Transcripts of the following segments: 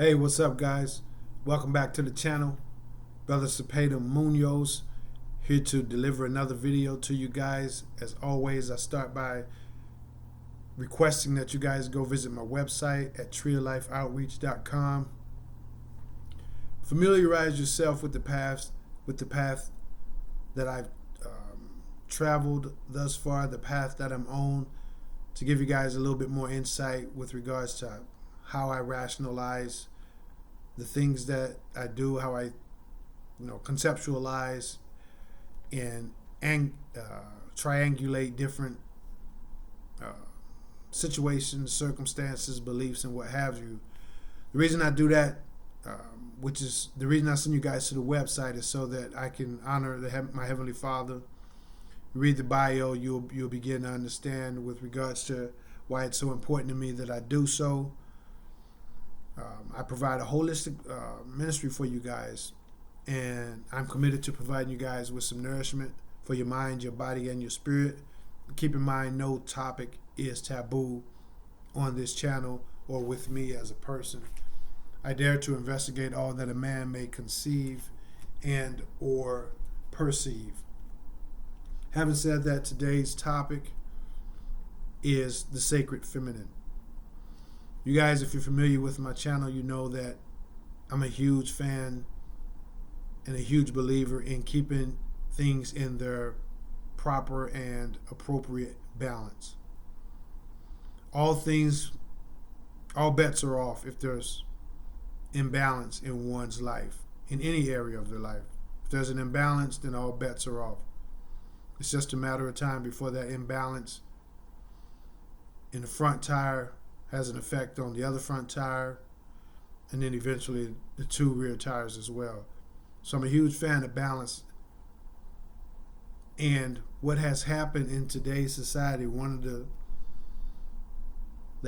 Hey, what's up, guys? Welcome back to the channel. Brother Cepeda Munoz here to deliver another video to you guys. As always, I start by requesting that you guys go visit my website at treeoflifeoutreach.com. Familiarize yourself with the path that I've traveled thus far, the path that I'm on, to give you guys a little bit more insight with regards to how I rationalize the things that I do, how I conceptualize and triangulate different situations, circumstances, beliefs, and what have you. The reason I do that, which is the reason I send you guys to the website, is so that I can honor my Heavenly Father. You read the bio, you'll begin to understand with regards to why it's so important to me that I do so. I provide a holistic ministry for you guys, and I'm committed to providing you guys with some nourishment for your mind, your body, and your spirit. Keep in mind, no topic is taboo on this channel or with me as a person. I dare to investigate all that a man may conceive and or perceive. Having said that, today's topic is the sacred feminine. You guys, if you're familiar with my channel, you know that I'm a huge fan and a huge believer in keeping things in their proper and appropriate balance. All bets are off if there's imbalance in one's life, in any area of their life. If there's an imbalance, then all bets are off. It's just a matter of time before that imbalance in the front tire has an effect on the other front tire, and then eventually the two rear tires as well. So I'm a huge fan of balance. And what has happened in today's society, one of the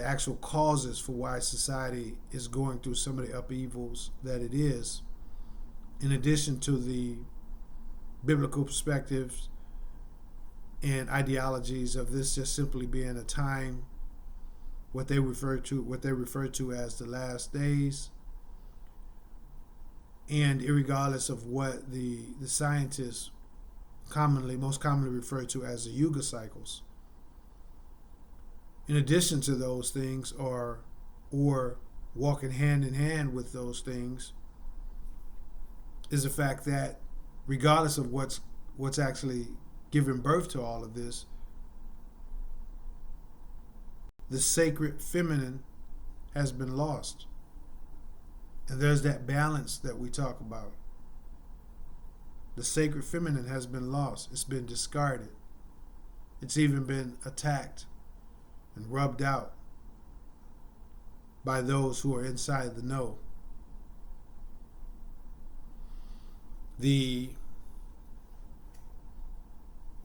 actual causes for why society is going through some of the upheavals that it is, in addition to the biblical perspectives and ideologies of this just simply being a time, what they refer to as the last days, and irregardless of what the scientists most commonly refer to as the yuga cycles. In addition to those things, or walking hand in hand with those things, is the fact that regardless of what's actually giving birth to all of this, the sacred feminine has been lost. And there's that balance that we talk about. The sacred feminine has been lost. It's been discarded. It's even been attacked and rubbed out by those who are inside the know.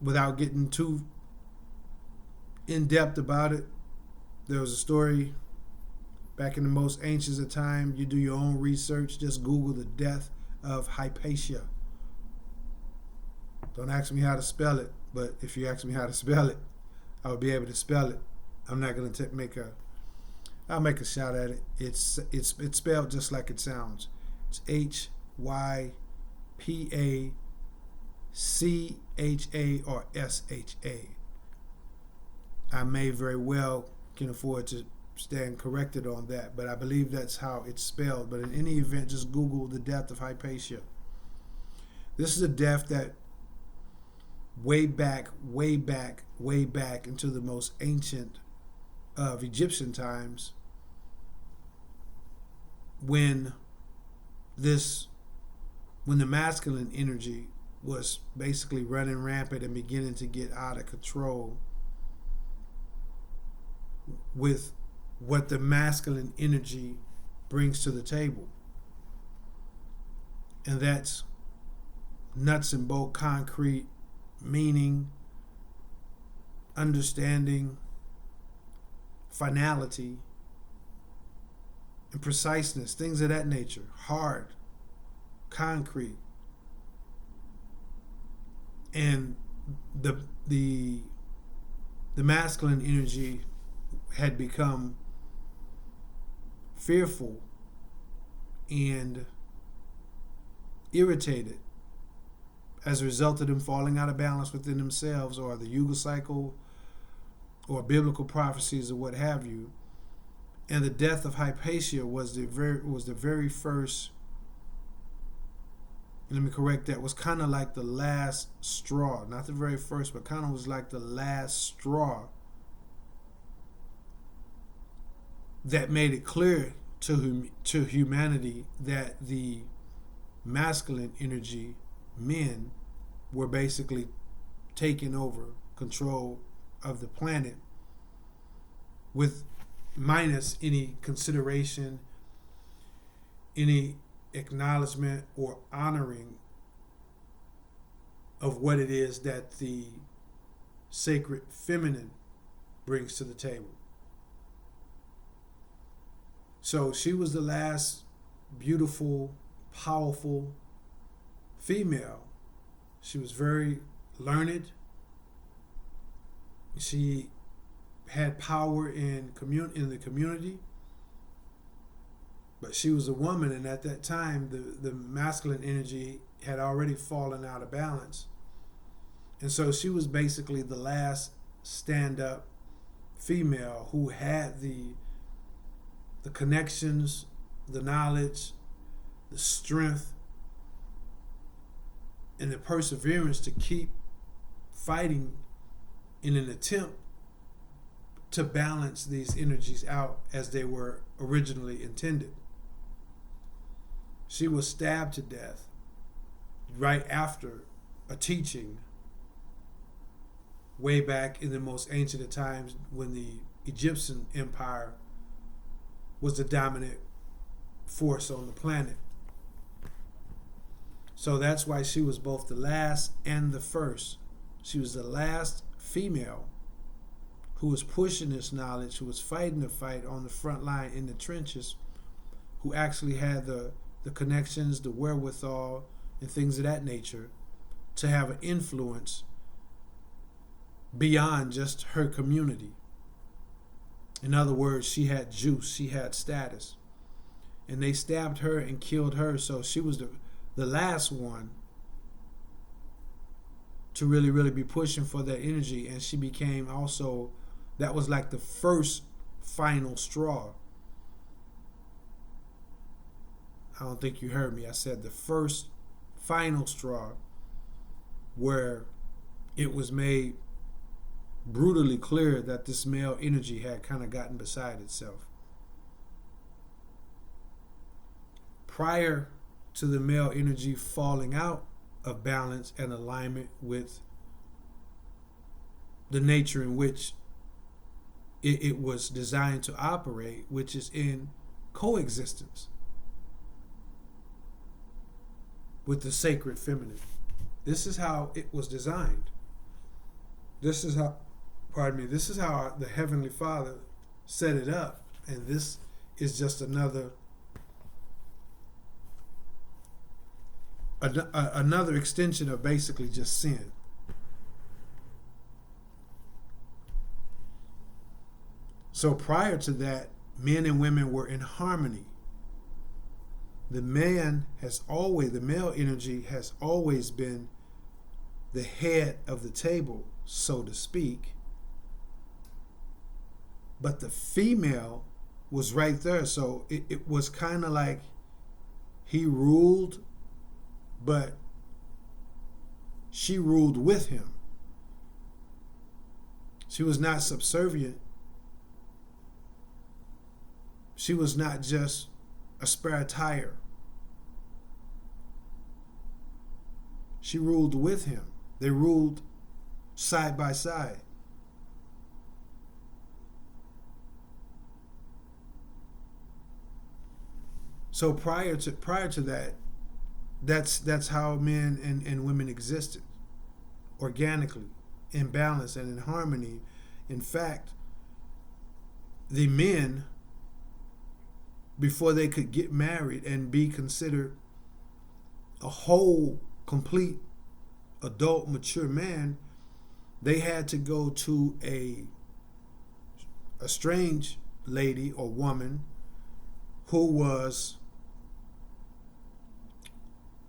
Without getting too in-depth about it, there was a story back in the most ancient of time. You do your own research. Just Google the death of Hypatia. Don't ask me how to spell it, but if you ask me how to spell it, I would be able to spell it. I'm not going to I'll make a shot at it. It's spelled just like it sounds. It's Hypacha or Sha. I may very well can afford to stand corrected on that, but I believe that's how it's spelled. But in any event, just Google the death of Hypatia. This is a death that way back into the most ancient of Egyptian times, when the masculine energy was basically running rampant and beginning to get out of control with what the masculine energy brings to the table. And that's nuts and bolt concrete meaning, understanding, finality, and preciseness, things of that nature, hard, concrete. And the masculine energy had become fearful and irritated as a result of them falling out of balance within themselves, or the Yuga cycle, or biblical prophecies, or what have you. And the death of Hypatia was the very first. Let me correct that. Was kind of like the last straw, not the very first, but kind of was like the last straw that made it clear to humanity that the masculine energy men were basically taking over control of the planet, with minus any consideration, any acknowledgement or honoring of what it is that the sacred feminine brings to the table. So she was the last beautiful, powerful female. She was very learned. She had power in the community. But she was a woman, and at that time, the masculine energy had already fallen out of balance. And so she was basically the last stand-up female who had the connections, the knowledge, the strength, and the perseverance to keep fighting in an attempt to balance these energies out as they were originally intended. She was stabbed to death right after a teaching way back in the most ancient of times, when the Egyptian empire was the dominant force on the planet. So that's why she was both the last and the first. She was the last female who was pushing this knowledge, who was fighting the fight on the front line in the trenches, who actually had the connections, the wherewithal, and things of that nature to have an influence beyond just her community. In other words, she had juice, she had status. And they stabbed her and killed her, so she was the last one to really be pushing for that energy. And she became also, that was like the first final straw. I don't think you heard me. I said the first final straw, where it was made brutally clear that this male energy had kind of gotten beside itself. Prior to the male energy falling out of balance and alignment with the nature in which it was designed to operate, which is in coexistence with the sacred feminine. This is how it was designed. This is how the Heavenly Father set it up. And this is just another extension of basically just sin. So prior to that, men and women were in harmony. The male energy has always been the head of the table, so to speak. But the female was right there. So it was kind of like he ruled, but she ruled with him. She was not subservient. She was not just a spare tire. She ruled with him. They ruled side by side. So prior to that, that's how men and women existed, organically, in balance and in harmony. In fact, the men, before they could get married and be considered a whole, complete, adult, mature man, they had to go to a strange lady or woman who was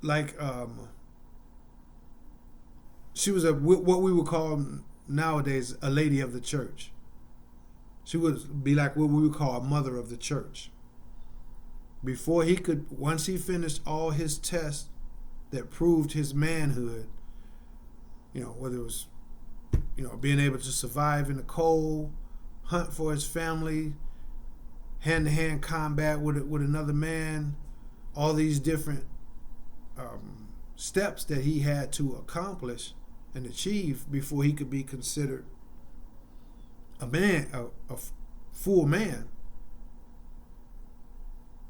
like she was what we would call nowadays a lady of the church. She would be like what we would call a mother of the church. Before he could, once he finished all his tests that proved his manhood, whether it was, being able to survive in the cold, hunt for his family, hand-to-hand combat with another man, all these different steps that he had to accomplish and achieve before he could be considered a man, a full man,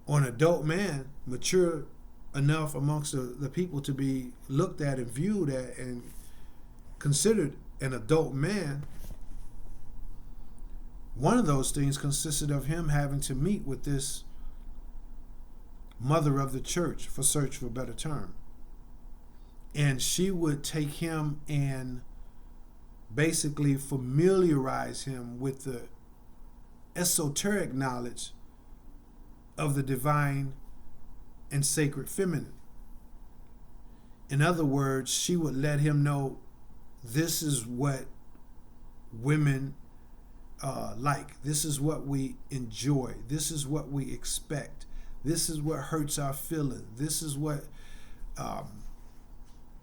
or an adult man, mature enough amongst the people to be looked at and viewed at and considered an adult man. One of those things consisted of him having to meet with this mother of the church, for search for a better term. And she would take him and basically familiarize him with the esoteric knowledge of the divine and sacred feminine. In other words, she would let him know this is what women like. This is what we enjoy. This is what we expect. This is what hurts our feelings. This is what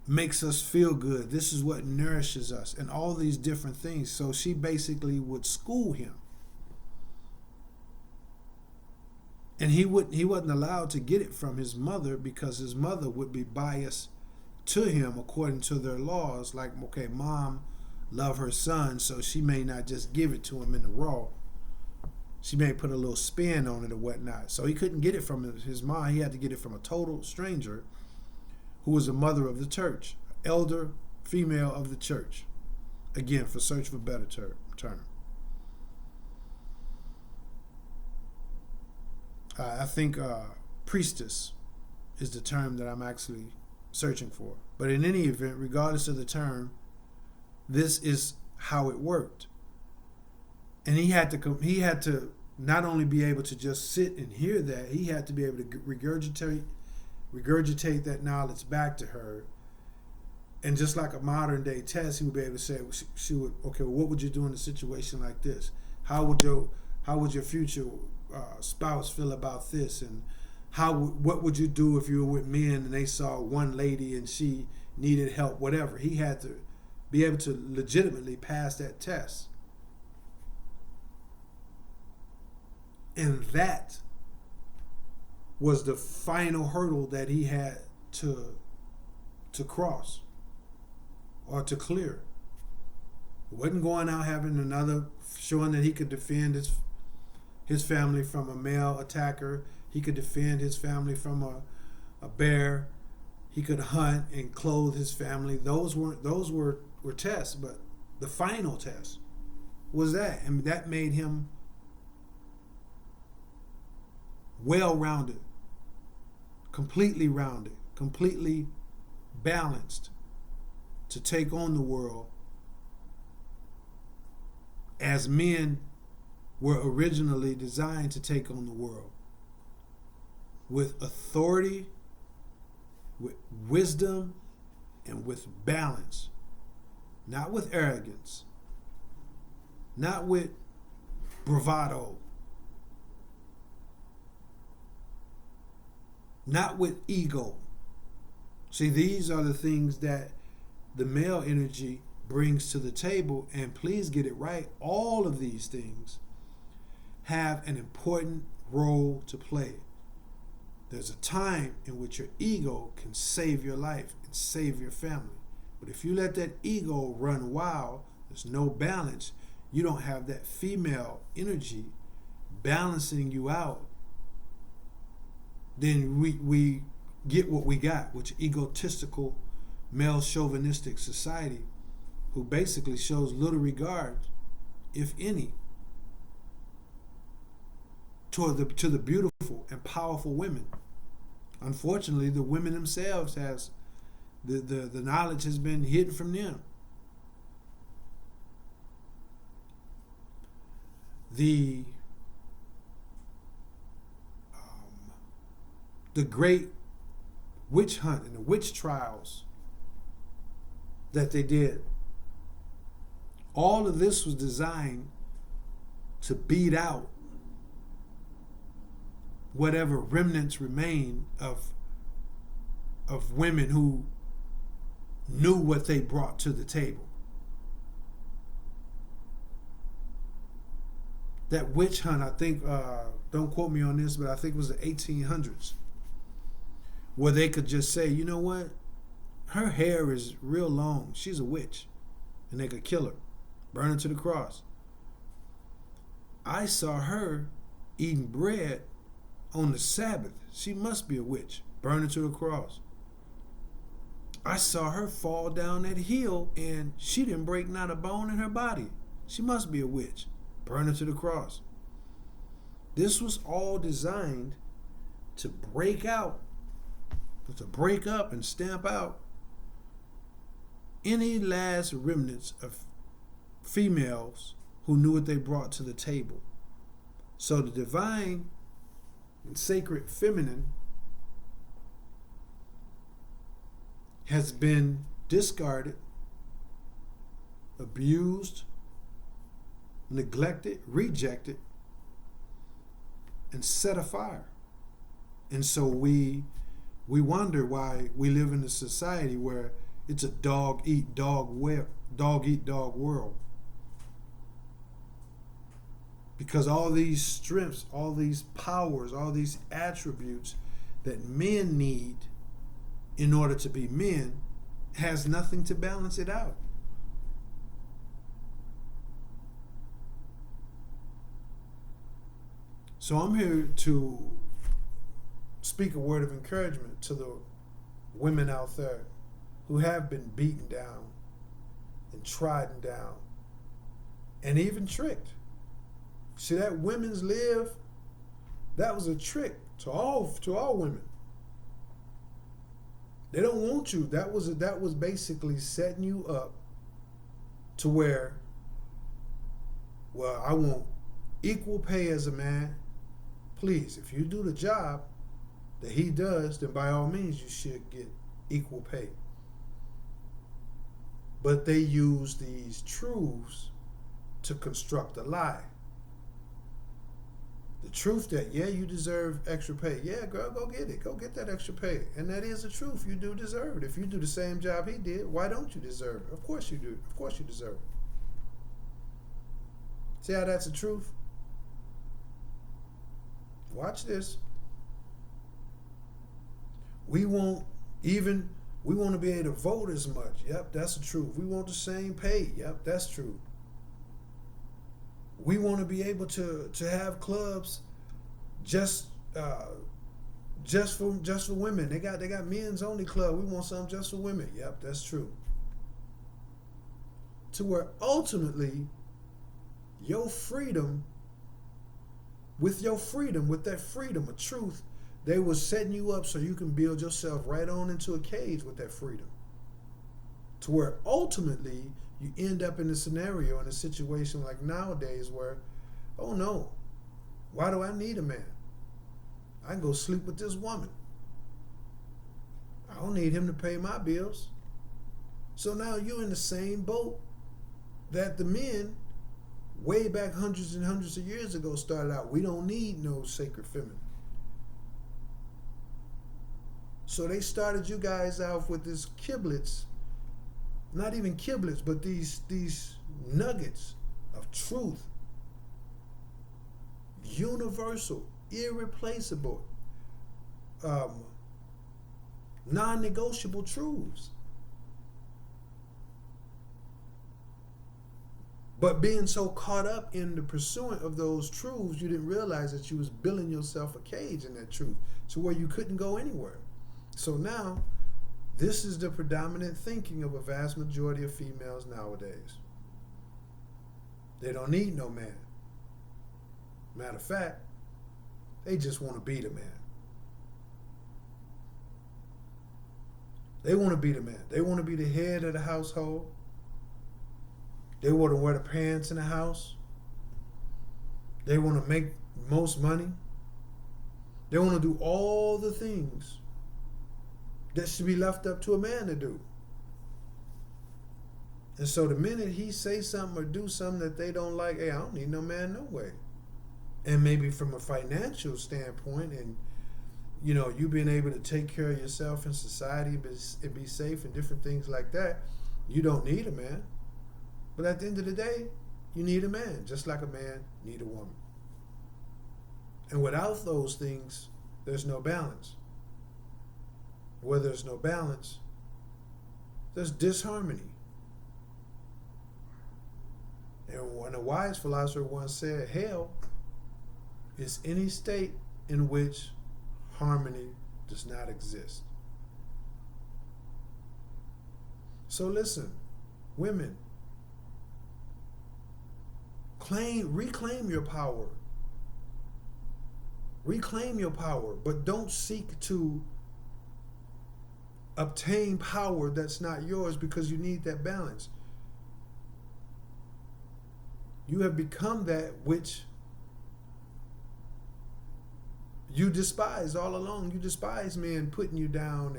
makes us feel good. This is what nourishes us, and all these different things. So she basically would school him. And he wasn't allowed to get it from his mother, because his mother would be biased to him according to their laws. Like, okay, mom loved her son, so she may not just give it to him in the raw. She may put a little spin on it or whatnot. So he couldn't get it from his mom. He had to get it from a total stranger who was a mother of the church, elder female of the church. Again, for search for a better term. I think priestess is the term that I'm actually searching for. But in any event, regardless of the term, this is how it worked. And he had to not only be able to just sit and hear that, he had to be able to regurgitate that knowledge back to her. And just like a modern day test, he would be able to say, she would, okay, well, what would you do in a situation like this? How would your future spouse feel about this? And what would you do if you were with men and they saw one lady and she needed help, whatever? He had to be able to legitimately pass that test. And that was the final hurdle that he had to cross or to clear. He wasn't going out having showing that he could defend his family from a male attacker. He could defend his family from a bear. He could hunt and clothe his family. Those were tests, but the final test was that, and that made him well-rounded, completely rounded, completely balanced to take on the world as men were originally designed to take on the world, with authority, with wisdom, and with balance, not with arrogance, not with bravado, not with ego. See, these are the things that the male energy brings to the table, and please get it right. All of these things have an important role to play. There's a time in which your ego can save your life and save your family. But if you let that ego run wild, there's no balance. You don't have that female energy balancing you out. Then we get what we got, which egotistical, male chauvinistic society who basically shows little regard, if any, to the beautiful and powerful women. Unfortunately, the women themselves has the knowledge has been hidden from them. The great witch hunt and the witch trials that they did. All of this was designed to beat out whatever remnants remain of women who knew what they brought to the table. That witch hunt, I think, don't quote me on this, but I think it was the 1800s, where they could just say, you know what, her hair is real long, she's a witch, and they could kill her, burn her to the cross. I saw her eating bread on the Sabbath, she must be a witch, burn her to the cross. I saw her fall down that hill and she didn't break not a bone in her body, she must be a witch, burn her to the cross. This was all designed to break up and stamp out any last remnants of females who knew what they brought to the table. So the divine and sacred feminine has been discarded, abused, neglected, rejected, and set afire. And so we wonder why we live in a society where it's a dog eat dog world. Because all these strengths, all these powers, all these attributes that men need in order to be men has nothing to balance it out. So I'm here to speak a word of encouragement to the women out there who have been beaten down and trodden down and even tricked. See, that women's live, that was a trick to all women. They don't want you. That was basically setting you up to where, well, I want equal pay as a man. Please, if you do the job that he does, then by all means you should get equal pay. But they use these truths to construct a lie. The truth that, yeah, you deserve extra pay. Yeah, girl, go get it. Go get that extra pay. And that is the truth. You do deserve it. If you do the same job he did, why don't you deserve it? Of course you do. Of course you deserve it. See how that's the truth? Watch this. We want to be able to vote as much. Yep, that's the truth. We want the same pay. Yep, that's true. We want to be able to have clubs just for women. They got men's only club. We want something just for women. Yep, that's true. To where ultimately your freedom, with that freedom of truth, they were setting you up so you can build yourself right on into a cage with that freedom. To where ultimately you end up in a scenario, in a situation like nowadays where, oh no, why do I need a man? I can go sleep with this woman. I don't need him to pay my bills. So now you're in the same boat that the men way back hundreds and hundreds of years ago started out. We don't need no sacred feminine. So they started you guys off with this kiblets, not even kiblets, but these nuggets of truth, universal, irreplaceable, non-negotiable truths. But being so caught up in the pursuit of those truths, you didn't realize that you was building yourself a cage in that truth to where you couldn't go anywhere. So now, this is the predominant thinking of a vast majority of females nowadays. They don't need no man. Matter of fact, they just want to be the man. They want to be the man. They want to be the head of the household. They want to wear the pants in the house. They want to make most money. They want to do all the things that should be left up to a man to do. And so the minute he say something or do something that they don't like, hey, I don't need no man no way. And maybe from a financial standpoint, and you being able to take care of yourself in society and be safe and different things like that, you don't need a man. But at the end of the day, you need a man, just like a man need a woman. And without those things, there's no balance. Where there's no balance, there's disharmony. And when a wise philosopher once said, hell is any state in which harmony does not exist. So listen, women, reclaim your power. Reclaim your power, but don't seek to obtain power that's not yours, because you need that balance. You have become that which you despise all along. You despise men putting you down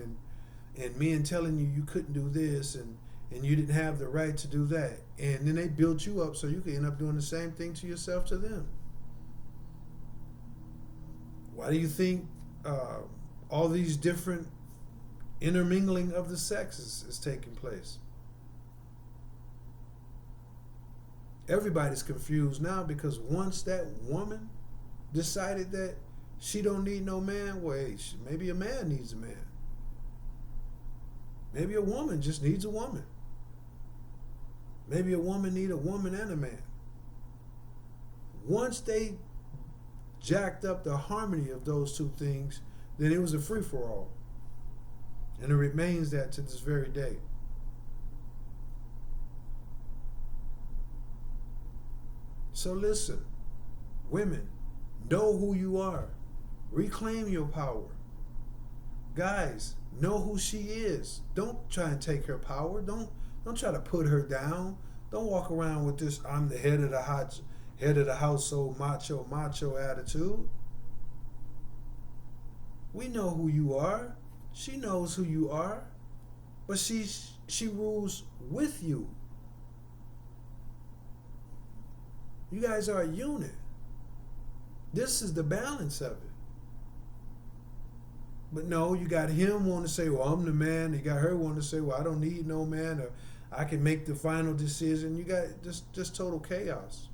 and men telling you couldn't do this and you didn't have the right to do that. And then they built you up so you could end up doing the same thing to yourself to them. Why do you think all these different intermingling of the sexes is taking place? Everybody's confused now, because once that woman decided that she don't need no man, well, hey, maybe a man needs a man. Maybe a woman just needs a woman. Maybe a woman needs a woman and a man. Once they jacked up the harmony of those two things, then it was a free-for-all. And it remains that to this very day. So listen, women, know who you are. Reclaim your power. Guys, know who she is. Don't try and take her power. Don't try to put her down. Don't walk around with this I'm the head of the household macho attitude. We know who you are. She knows who you are. But she rules with you. You guys are a unit. This is the balance of it. But no, you got him wanting to say, well, I'm the man. You got her wanting to say, well, I don't need no man, or I can make the final decision. You got just total chaos.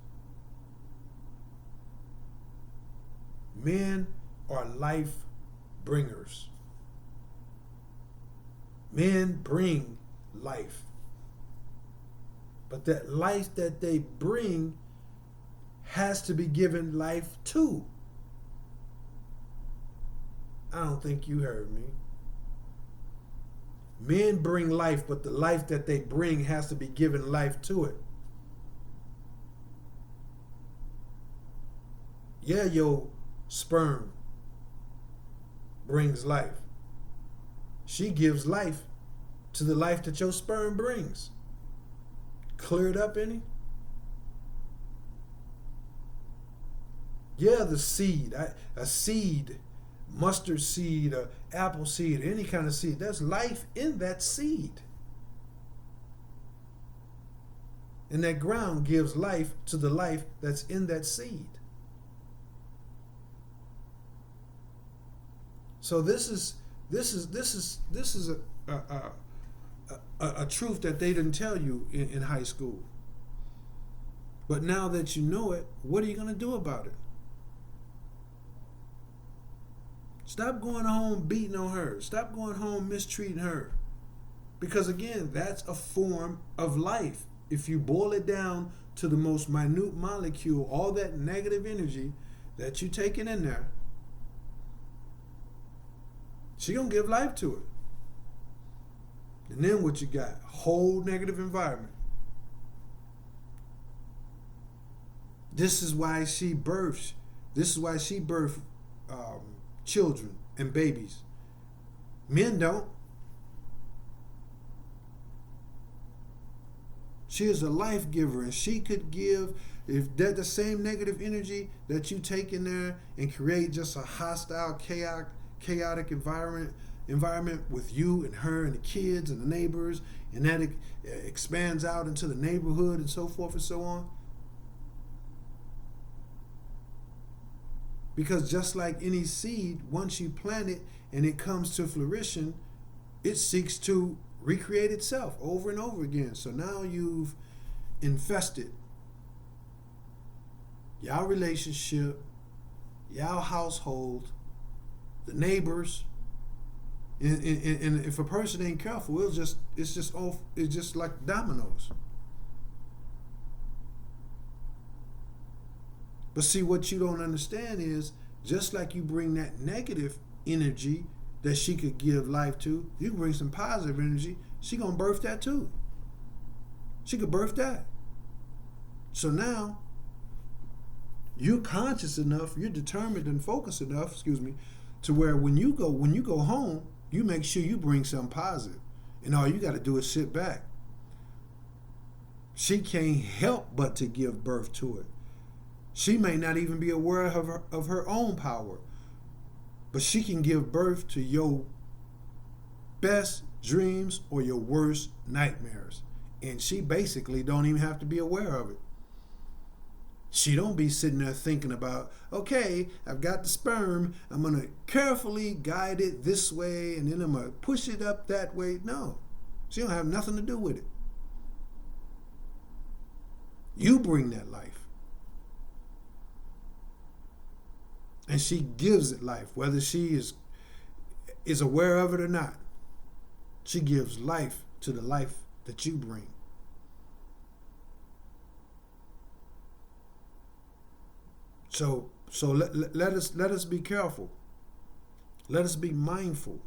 Men are life bringers. Men bring life. But that life that they bring has to be given life to. I don't think you heard me. Men bring life, but the life that they bring has to be given life to it. Yeah, your sperm brings life. She gives life to the life that your sperm brings. Cleared up any? Yeah, the seed, a seed, mustard seed, a apple seed, any kind of seed. There's life in that seed. And that ground gives life to the life that's in that seed. So this is a truth that they didn't tell you in high school. But now that you know it, what are you going to do about it? Stop going home beating on her. Stop going home mistreating her. Because again, that's a form of life. If you boil it down to the most minute molecule, all that negative energy that you taking in there, she gonna give life to it. And then what you got? Whole negative environment. This is why she births. This is why she birthed children and babies. Men don't. She is a life giver, and she could give, if that the same negative energy that you take in there and create just a hostile, chaotic environment environment with you and her and the kids and the neighbors, and that expands out into the neighborhood and so forth and so on. Because just like any seed, once you plant it and it comes to fruition, it seeks to recreate itself over and over again. So now you've infested y'all relationship, y'all household, the neighbors, and if a person ain't careful, it's just like dominoes. But see, what you don't understand is, just like you bring that negative energy that she could give life to, you can bring some positive energy, she gonna birth that too. She could birth that. So now, you're conscious enough, you're determined and focused enough, to where when you go home, you make sure you bring something positive. And all you got to do is sit back. She can't help but to give birth to it. She may not even be aware of her own power, but she can give birth to your best dreams or your worst nightmares. And she basically don't even have to be aware of it. She don't be sitting there thinking about, okay, I've got the sperm, I'm going to carefully guide it this way, and then I'm going to push it up that way. No, she don't have nothing to do with it. You bring that life. And she gives it life, whether she is aware of it or not. She gives life to the life that you bring. So let us be careful. Let us be mindful.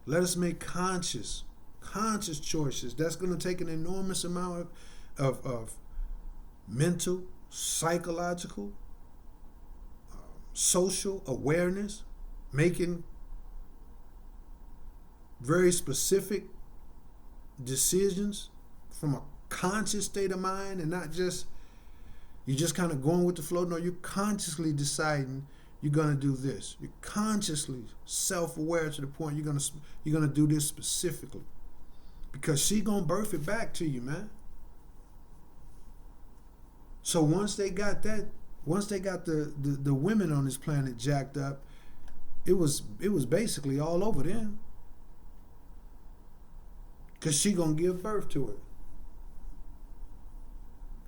Let us make conscious choices. That's going to take an enormous amount of mental, psychological, social awareness, making very specific decisions from a conscious state of mind, and not just you're just kind of going with the flow. No, you're consciously deciding you're going to do this. You're consciously self-aware to the point you're going to do this specifically, because she's going to birth it back to you, man. So once they got the women on this planet jacked up, it was basically all over then, because she going to give birth to it.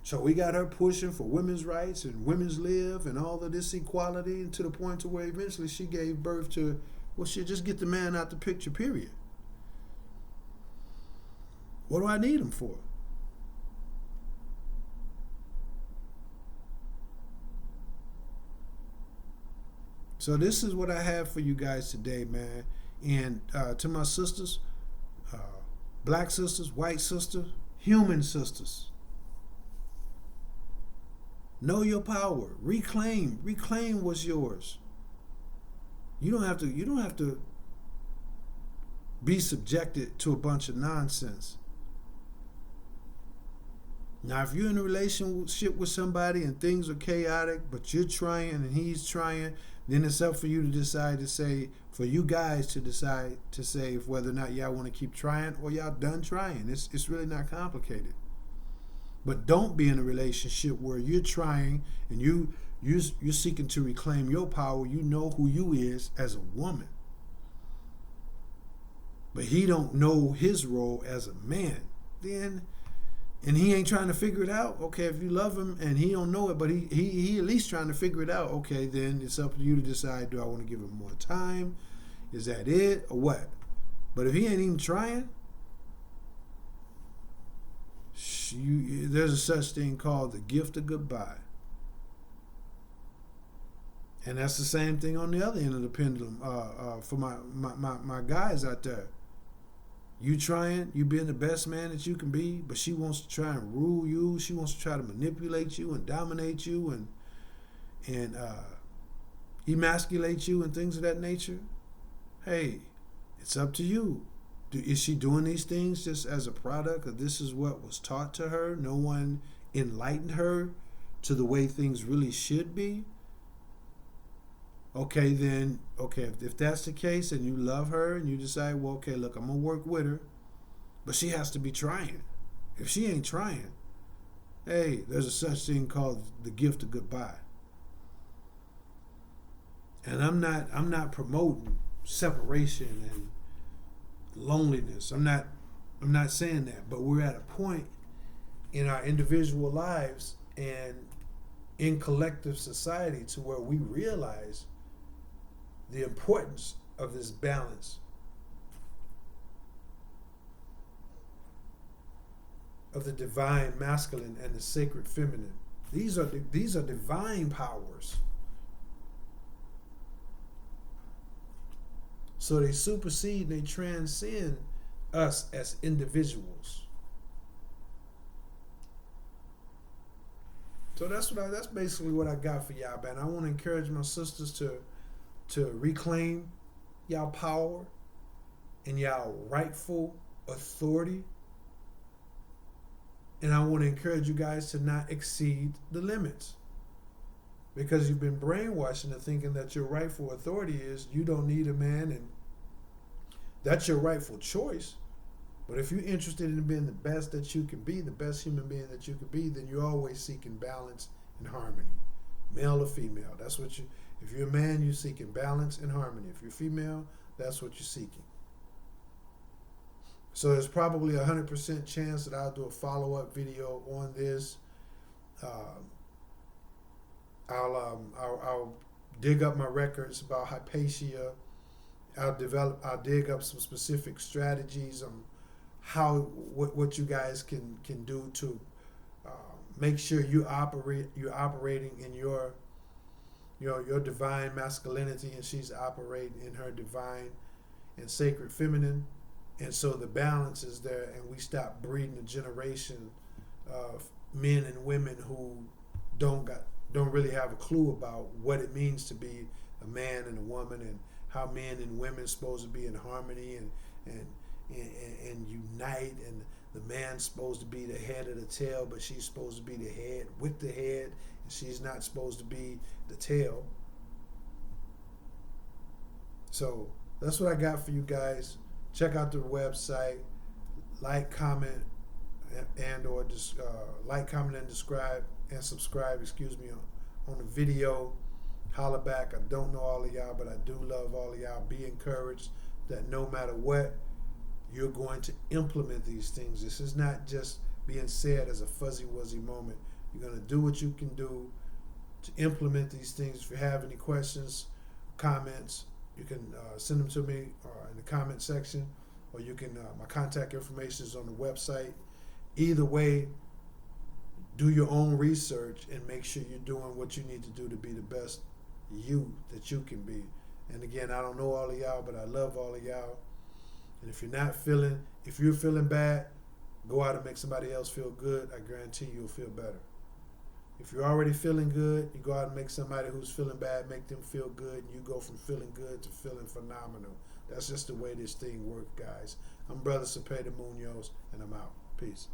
So we got her pushing for women's rights and women's live and all of this equality, to the point to where eventually she gave birth to, well, she'll just get the man out the picture, period. What do I need him for? So this is what I have for you guys today, man. And to my sisters, black sisters, white sisters, human sisters, know your power. Reclaim what's yours. You don't have to be subjected to a bunch of nonsense. Now, if you're in a relationship with somebody and things are chaotic, but you're trying and he's trying, then it's up for you to decide to say, for you guys to decide to say whether or not y'all want to keep trying or y'all done trying. It's really not complicated. But don't be in a relationship where you're trying and you're seeking to reclaim your power. You know who you is as a woman, but he don't know his role as a man. Then, and he ain't trying to figure it out. Okay, if you love him and he don't know it, but he at least trying to figure it out. Okay, then it's up to you to decide: do I want to give him more time? Is that it or what? But if he ain't even trying, there's a such thing called the gift of goodbye. And that's the same thing on the other end of the pendulum. For my guys out there, you trying, you being the best man that you can be, but she wants to try and rule you. She wants to try to manipulate you and dominate you and emasculate you and things of that nature. Hey, it's up to you. Is she doing these things just as a product of this is what was taught to her? No one enlightened her to the way things really should be? Okay, then, okay, if that's the case and you love her and you decide, well, okay, look, I'm going to work with her, but she has to be trying. If she ain't trying, hey, there's a such thing called the gift of goodbye. And I'm not promoting separation and loneliness. I'm not saying that, but we're at a point in our individual lives and in collective society to where we realize the importance of this balance of the divine masculine and the sacred feminine. These are divine powers. So they supersede and they transcend us as individuals. So that's basically what I got for y'all, man. I want to encourage my sisters to reclaim y'all power and y'all rightful authority. And I want to encourage you guys to not exceed the limits. Because you've been brainwashed into thinking that your rightful authority is you don't need a man, and that's your rightful choice. But if you're interested in being the best that you can be, the best human being that you can be, then you're always seeking balance and harmony, male or female. That's what you. If you're a man, you're seeking balance and harmony. If you're female, that's what you're seeking. So there's probably 100% chance that I'll do a follow-up video on this. I'll dig up my records about Hypatia. I'll dig up some specific strategies on what you guys can do to make sure you're operating in your divine masculinity, and she's operating in her divine and sacred feminine. And so the balance is there, and we stop breeding a generation of men and women who don't really have a clue about what it means to be a man and a woman, and how men and women are supposed to be in harmony and unite, and the man's supposed to be the head of the tail, but she's supposed to be the head with the head, and she's not supposed to be the tail. So that's what I got for you guys. Check out the website, like, comment, and/or like, comment, and subscribe. Excuse me, on the video. Holla back. I don't know all of y'all, but I do love all of y'all. Be encouraged that no matter what, you're going to implement these things. This is not just being said as a fuzzy-wuzzy moment. You're going to do what you can do to implement these things. If you have any questions, comments, you can send them to me in the comment section, or you can, my contact information is on the website. Either way, do your own research and make sure you're doing what you need to do to be the best you that you can be. And again, I don't know all of y'all, but I love all of y'all. And if you're feeling bad, go out and make somebody else feel good. I guarantee you'll feel better. If you're already feeling good, you go out and make somebody who's feeling bad, make them feel good, and you go from feeling good to feeling phenomenal. That's just the way this thing works, guys. I'm Brother Cepeda Munoz, and I'm out. Peace.